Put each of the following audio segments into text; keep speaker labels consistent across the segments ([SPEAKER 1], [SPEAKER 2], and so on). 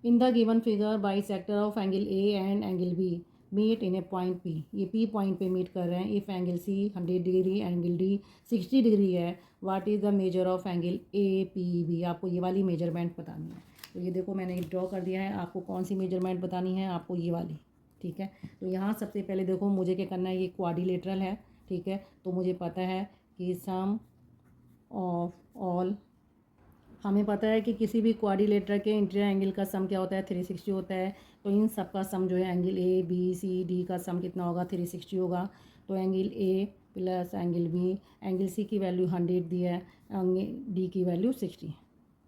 [SPEAKER 1] In the given figure bisector of angle A and angle B meet in a point P. ये P point पे meet कर रहे हैं। If angle C 100 degree angle D 60 degree है, what is the measure of angle A P B. आपको ये वाली measurement बतानी है। तो ये देखो मैंने ड्रॉ कर दिया है। आपको कौन सी मेजरमेंट बतानी है? आपको ये वाली, ठीक है। तो यहाँ सबसे पहले देखो मुझे क्या करना है, ये क्वाड्रिलेटरल है, ठीक है। तो मुझे पता है कि सम ऑफ ऑल, हमें पता है कि किसी भी क्वाड्रिलेटर के इंटीरियर एंगल का सम क्या होता है, 360 होता है। तो इन सब का सम जो है angle A B C D का सम कितना होगा, 360 होगा। तो angle A plus angle B, angle C की वैल्यू 100 दी है, एंगल डी की वैल्यू 60,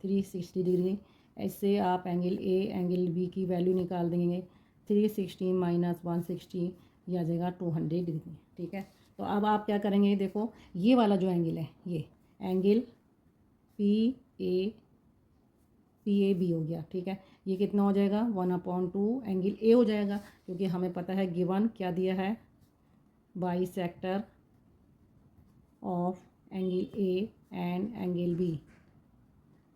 [SPEAKER 1] 360 डिग्री। इससे आप एंगल ए एंगल बी की वैल्यू निकाल देंगे। 360 माइनस 160 ये आ जाएगा 200 डिग्री, ठीक है। तो अब आप क्या करेंगे, देखो ये वाला जो एंगल है, ये एंगल पी ए बी हो गया, ठीक है। ये कितना हो जाएगा, 1/2 एंगल ए हो जाएगा, क्योंकि हमें पता है गिवन क्या दिया है, bisector of angle A and angle B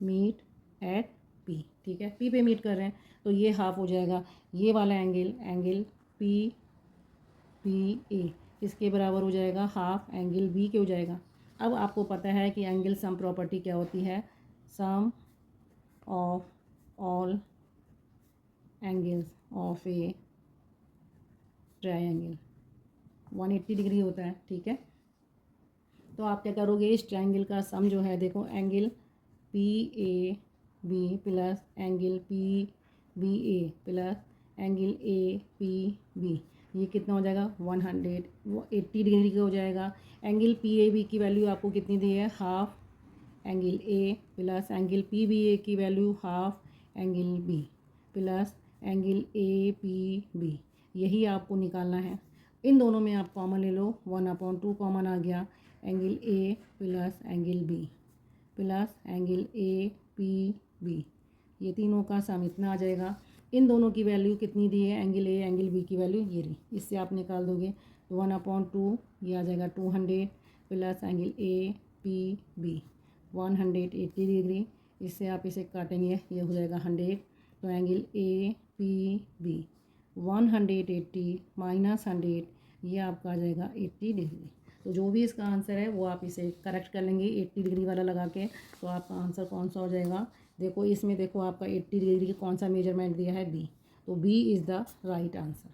[SPEAKER 1] meet at P, ठीक है। पी पे मीट कर रहे हैं तो ये हाफ हो जाएगा। ये वाला एंगल एंगल पी ए इसके बराबर हो जाएगा हाफ एंगल बी के हो जाएगा। अब आपको पता है कि एंगल सम प्रॉपर्टी क्या होती है, sum of all angles of a triangle 180 degree होता है, ठीक है। तो आप क्या करोगे, इस ट्रायंगल का सम जो है, देखो angle P A B plus angle P B A plus angle A P B, ये कितना हो जाएगा, 180 डिग्री का हो जाएगा। एंगल पी ए बी की वैल्यू आपको कितनी दी है, half angle A plus angle P B A की value half angle B plus angle A P B, यही आपको निकालना है। इन दोनों में आप कॉमन ले लो, 1/2 कॉमन आ गया। Angle A plus angle B plus angle A P B, ये तीनों का सम इतना आ जाएगा। इन दोनों की वैल्यू कितनी दी है, एंगल ए एंगल बी की वैल्यू ये रही, इससे आप निकाल दोगे। तो 1/2 ये आ जाएगा 200 plus angle A P B 180 degree, इससे आप इसे काटेंगे, ये हो जाएगा 100। तो angle A P B 180 minus 100, ये आपका आ जाएगा 80 डिग्री। तो जो भी इसका आंसर है वो आप इसे करेक्ट कर लेंगे 80 डिग्री वाला लगा के। तो आपका आंसर कौन सा हो जाएगा, देखो इसमें देखो आपका 80 डिग्री का कौन सा मेजरमेंट दिया है, बी। तो B is the right answer.